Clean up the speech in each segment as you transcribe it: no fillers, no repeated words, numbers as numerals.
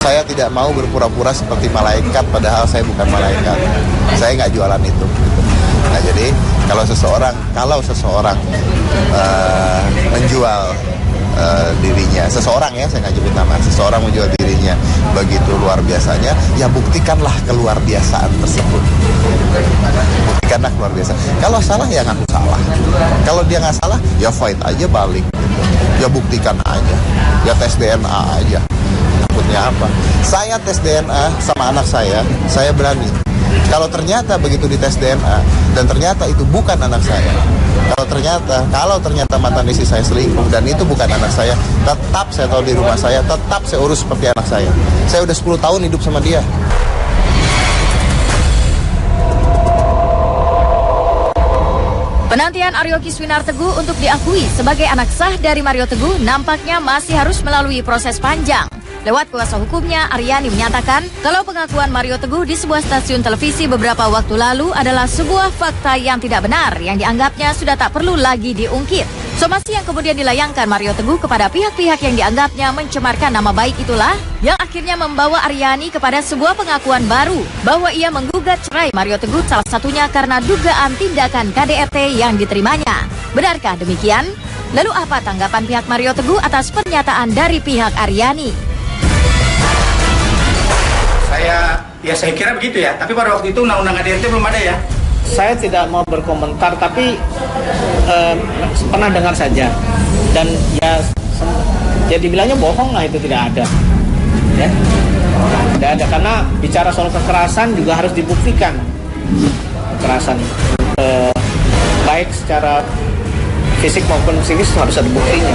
Saya tidak mau berpura-pura seperti malaikat, padahal saya bukan malaikat. Saya nggak jualan itu. Nah, jadi kalau seseorang menjual dirinya, seseorang ya, saya nggak nyebut nama, seseorang menjual dirinya begitu luar biasanya, ya buktikanlah keluar biasaan tersebut. Buktikanlah keluar biasa. Kalau salah ya ngaku salah. Kalau dia nggak salah, ya fight aja balik. Ya buktikan aja. Ya tes DNA aja. Takutnya apa? Saya tes DNA sama anak saya berani. Kalau ternyata begitu dites DNA dan ternyata itu bukan anak saya, kalau ternyata mantan istri saya selingkuh dan itu bukan anak saya, tetap saya tahu di rumah saya, tetap saya urus seperti anak saya. Saya udah 10 tahun hidup sama dia. Penantian Aryo Kiswinar Teguh untuk diakui sebagai anak sah dari Mario Teguh nampaknya masih harus melalui proses panjang. Lewat kuasa hukumnya, Aryani menyatakan kalau pengakuan Mario Teguh di sebuah stasiun televisi beberapa waktu lalu adalah sebuah fakta yang tidak benar, yang dianggapnya sudah tak perlu lagi diungkit. Somasi yang kemudian dilayangkan Mario Teguh kepada pihak-pihak yang dianggapnya mencemarkan nama baik itulah yang akhirnya membawa Aryani kepada sebuah pengakuan baru bahwa ia menggugat cerai Mario Teguh salah satunya karena dugaan tindakan KDRT yang diterimanya. Benarkah demikian? Lalu apa tanggapan pihak Mario Teguh atas pernyataan dari pihak Aryani? Saya kira begitu ya, tapi pada waktu itu undang-undang KDRT belum ada ya. Saya tidak mau berkomentar, tapi pernah dengar saja. Dan ya dibilangnya bohong lah, itu tidak ada. Ya, tidak ada, karena bicara soal kekerasan juga harus dibuktikan. Kekerasan baik secara fisik maupun psikis harus ada buktinya.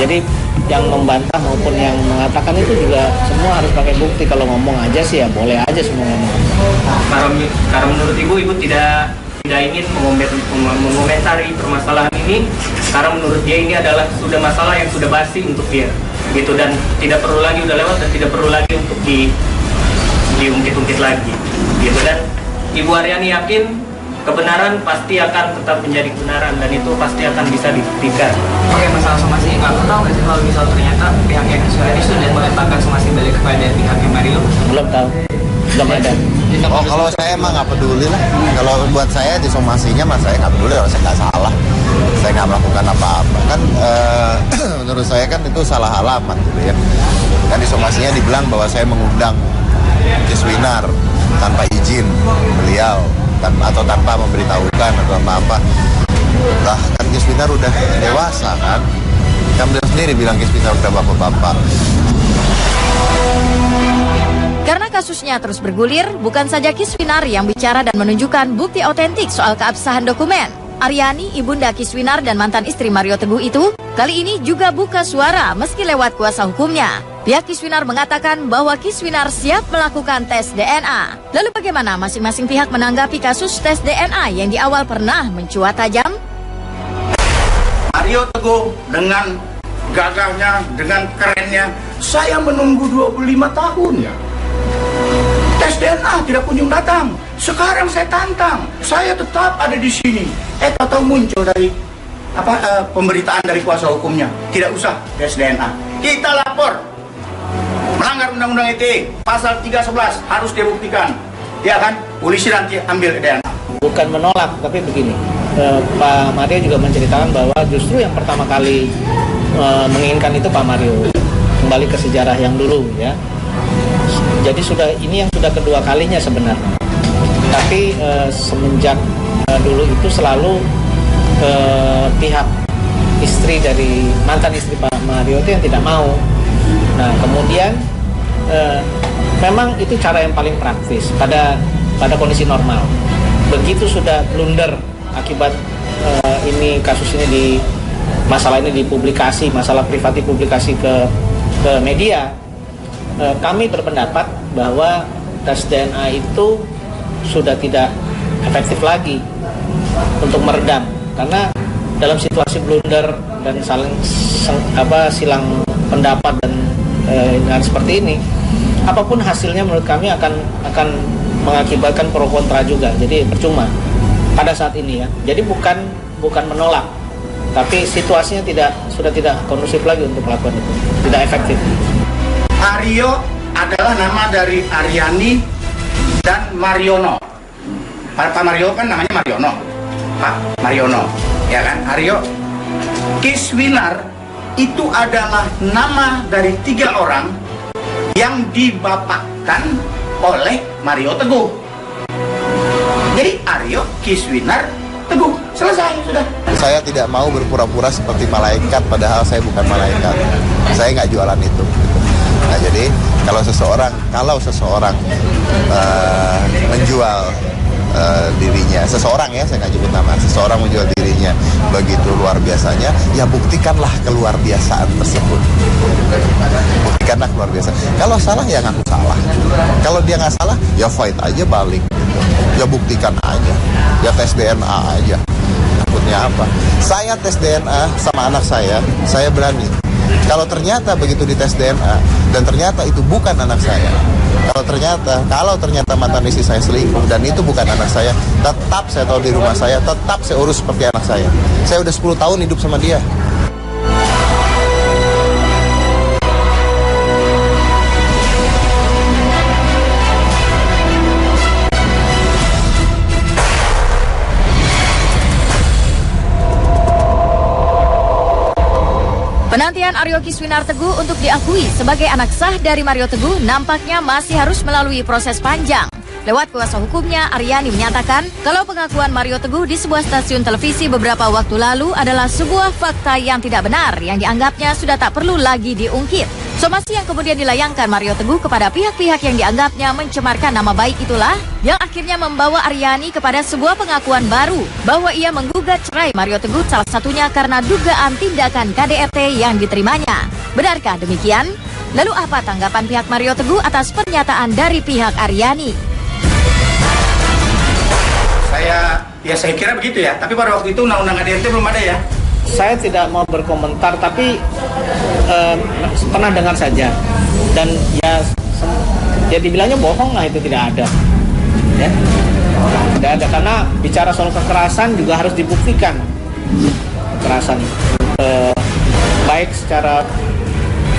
Jadi yang membantah maupun yang mengatakan itu juga semua harus pakai bukti. Kalau ngomong aja sih ya boleh aja semua ngomong. Karena menurut ibu tidak ingin mengomentari permasalahan ini karena menurut dia ini adalah sudah masalah yang sudah basi untuk dia gitu, dan tidak perlu lagi, udah lewat dan tidak perlu lagi untuk diungkit-ungkit lagi gitu. Dan Ibu Aryani yakin kebenaran pasti akan tetap menjadi kebenaran dan itu pasti akan bisa dibuktikan. Oke, masalah somasi, aku tahu nggak sih kalau misal ternyata pihak yang Kiswinar sudah melemparkan somasi balik kepada pihak yang Mario? Belum tahu, belum ada. Oh, kalau saya emang nggak peduli lah. Kalau buat saya disomasinya mas saya nggak peduli, kalau saya nggak salah, saya nggak melakukan apa-apa. Kan menurut saya kan itu salah alamat gitu ya. Kan disomasinya dibilang bahwa saya mengundang Kiswinar tanpa izin beliau, atau tanpa memberitahukan atau apa-apa. Lah kan Kiswinar udah dewasa kan. Kan beliau sendiri bilang Kiswinar udah bapak-bapak. Karena kasusnya terus bergulir, bukan saja Kiswinar yang bicara dan menunjukkan bukti otentik soal keabsahan dokumen. Aryani, ibunda Kiswinar dan mantan istri Mario Teguh itu, kali ini juga buka suara meski lewat kuasa hukumnya. Pihak Kiswinar mengatakan bahwa Kiswinar siap melakukan tes DNA. Lalu bagaimana masing-masing pihak menanggapi kasus tes DNA yang di awal pernah mencuat tajam? Mario Teguh dengan gagahnya, dengan kerennya, saya menunggu 25 tahun ya. Tes DNA tidak kunjung datang. Sekarang saya tantang, saya tetap ada di sini. Tahu muncul dari pemberitaan dari kuasa hukumnya, tidak usah tes DNA. Kita lapor melanggar undang-undang ITE pasal 311 harus dibuktikan. Ya kan, polisi nanti ambil DNA. Bukan menolak, tapi begini. Pak Mario juga menceritakan bahwa justru yang pertama kali menginginkan itu Pak Mario. Kembali ke sejarah yang dulu ya. Jadi ini yang sudah kedua kalinya sebenarnya. Tapi semenjak dulu itu selalu pihak istri dari mantan istri Pak Mario itu yang tidak mau. Nah kemudian memang itu cara yang paling praktis pada kondisi normal. Begitu sudah blunder akibat kasus ini masalah ini dipublikasi, masalah privat dipublikasi ke media. Kami berpendapat bahwa tes DNA itu sudah tidak efektif lagi untuk meredam, karena dalam situasi blunder dan silang pendapat dan seperti ini, apapun hasilnya menurut kami akan mengakibatkan pro kontra juga. Jadi percuma pada saat ini ya. Jadi bukan menolak, tapi situasinya sudah tidak kondusif lagi untuk melakukan itu, tidak efektif. Aryo adalah nama dari Aryani dan Mariono. Pak Mario kan namanya Mariono. Pak Mariono, ya kan? Aryo. Kiswinar itu adalah nama dari 3 orang yang dibapakkan oleh Mario Teguh. Jadi Aryo, Kiswinar, Teguh, selesai sudah. Saya tidak mau berpura-pura seperti malaikat, padahal saya bukan malaikat. Saya nggak jualan itu. Nah, jadi kalau seseorang menjual dirinya, seseorang ya, saya nggak nyebut nama, seseorang menjual dirinya begitu luar biasanya, ya buktikanlah keluar biasaan tersebut. Buktikanlah keluar biasa. Kalau salah ya ngaku salah. Kalau dia nggak salah, ya fight aja balik. Ya buktikan aja. Ya tes DNA aja. Takutnya apa? Saya tes DNA sama anak saya berani. Kalau ternyata begitu dites DNA dan ternyata itu bukan anak saya, kalau ternyata mantan istri saya selingkuh dan itu bukan anak saya, tetap saya tahu di rumah saya, tetap saya urus seperti anak saya. Saya udah 10 tahun hidup sama dia. Penantian Aryo Kiswinar Teguh untuk diakui sebagai anak sah dari Mario Teguh nampaknya masih harus melalui proses panjang. Lewat kuasa hukumnya, Aryani menyatakan kalau pengakuan Mario Teguh di sebuah stasiun televisi beberapa waktu lalu adalah sebuah fakta yang tidak benar yang dianggapnya sudah tak perlu lagi diungkit. Somasi yang kemudian dilayangkan Mario Teguh kepada pihak-pihak yang dianggapnya mencemarkan nama baik itulah yang akhirnya membawa Aryani kepada sebuah pengakuan baru bahwa ia menggugat cerai Mario Teguh salah satunya karena dugaan tindakan KDRT yang diterimanya. Benarkah demikian? Lalu apa tanggapan pihak Mario Teguh atas pernyataan dari pihak Aryani? Saya kira begitu ya, tapi pada waktu itu undang-undang KDRT belum ada ya. Saya tidak mau berkomentar, tapi pernah dengar saja. Dan ya dibilangnya bohong lah, itu tidak ada. Ya. Tidak ada, karena bicara soal kekerasan juga harus dibuktikan. Kekerasan baik secara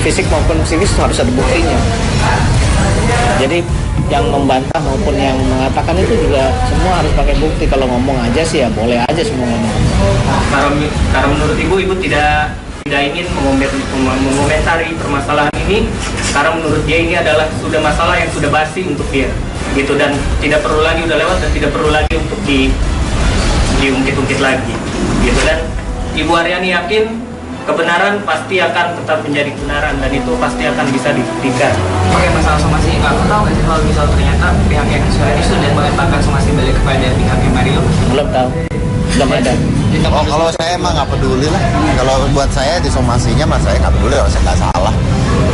fisik maupun psikis harus ada buktinya. Jadi yang membantah maupun yang mengatakan itu juga semua harus pakai bukti. Kalau ngomong aja sih ya boleh aja semua ngomong. Karena menurut ibu tidak ingin mengomentari permasalahan ini karena menurut dia ini adalah sudah masalah yang sudah basi untuk dia gitu, dan tidak perlu lagi, udah lewat dan tidak perlu lagi untuk diungkit-ungkit lagi gitu. Dan Ibu Aryani yakin kebenaran pasti akan tetap menjadi kebenaran dan itu pasti akan bisa dibuktikan. Oke, masalah somasi, aku tahu nggak sih kalau misal ternyata pihak yang ini sudah meletakkan somasi balik kepada pihaknya Mario? Belum tahu, belum ada. Oh, kalau saya emang nggak peduli lah. Kalau buat saya disomasinya mas saya nggak peduli, kalau saya nggak salah,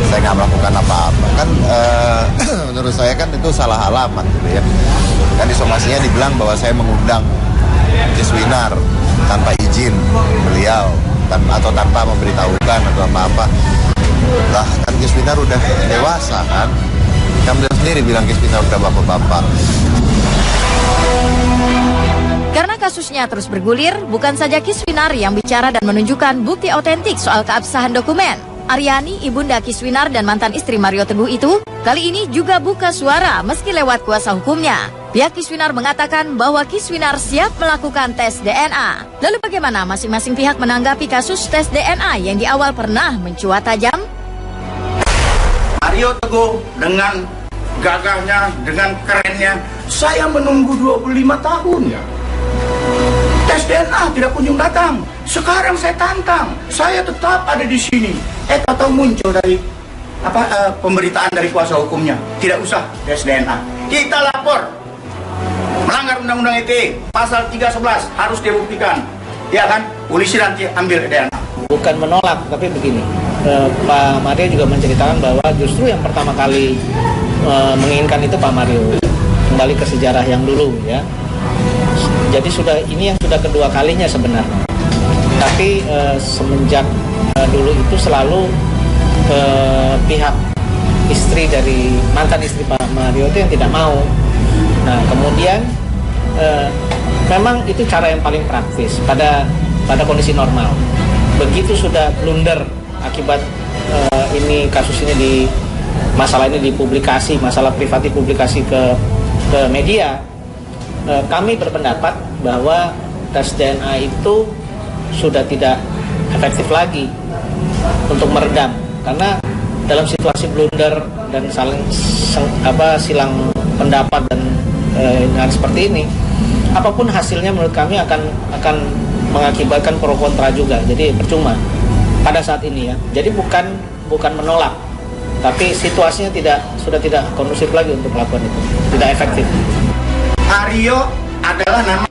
saya nggak melakukan apa-apa. Kan menurut saya kan itu salah alamat gitu ya. Kan disomasinya dibilang bahwa saya mengundang Kiswinar tanpa izin beliau atau tanpa memberitahukan atau apa-apa. Lah kan Kiswinar udah dewasa kan. Kan beliau sendiri bilang Kiswinar udah bapak-bapak. Karena kasusnya terus bergulir, bukan saja Kiswinar yang bicara dan menunjukkan bukti otentik soal keabsahan dokumen. Aryani, ibunda Kiswinar dan mantan istri Mario Teguh itu, kali ini juga buka suara meski lewat kuasa hukumnya. Pihak Kiswinar mengatakan bahwa Kiswinar siap melakukan tes DNA. Lalu bagaimana masing-masing pihak menanggapi kasus tes DNA yang di awal pernah mencuat tajam? Mario Teguh dengan gagahnya, dengan kerennya, saya menunggu 25 tahun ya. Tes DNA tidak kunjung datang. Sekarang saya tantang, saya tetap ada di sini. Tahu muncul dari pemberitaan dari kuasa hukumnya, tidak usah tes DNA. Kita lapor melanggar undang-undang ITE pasal 311 harus dibuktikan. Ya kan? Polisi nanti ambil DNA. Bukan menolak, tapi begini. Pak Mario juga menceritakan bahwa justru yang pertama kali menginginkan itu Pak Mario. Kembali ke sejarah yang dulu ya. Jadi ini yang sudah kedua kalinya sebenarnya. Tapi semenjak dulu itu selalu pihak istri dari mantan istri Pak Mario itu yang tidak mau. Nah kemudian memang itu cara yang paling praktis pada kondisi normal. Begitu sudah blunder akibat kasus ini masalah ini dipublikasi, masalah privat dipublikasi ke media, kami berpendapat bahwa tes DNA itu sudah tidak efektif lagi untuk meredam, karena dalam situasi blunder dan silang pendapat dan seperti ini, apapun hasilnya menurut kami akan mengakibatkan pro kontra juga. Jadi percuma pada saat ini ya. Jadi bukan menolak, tapi situasinya sudah tidak kondusif lagi untuk melakukan itu, tidak efektif. Aryo adalah nama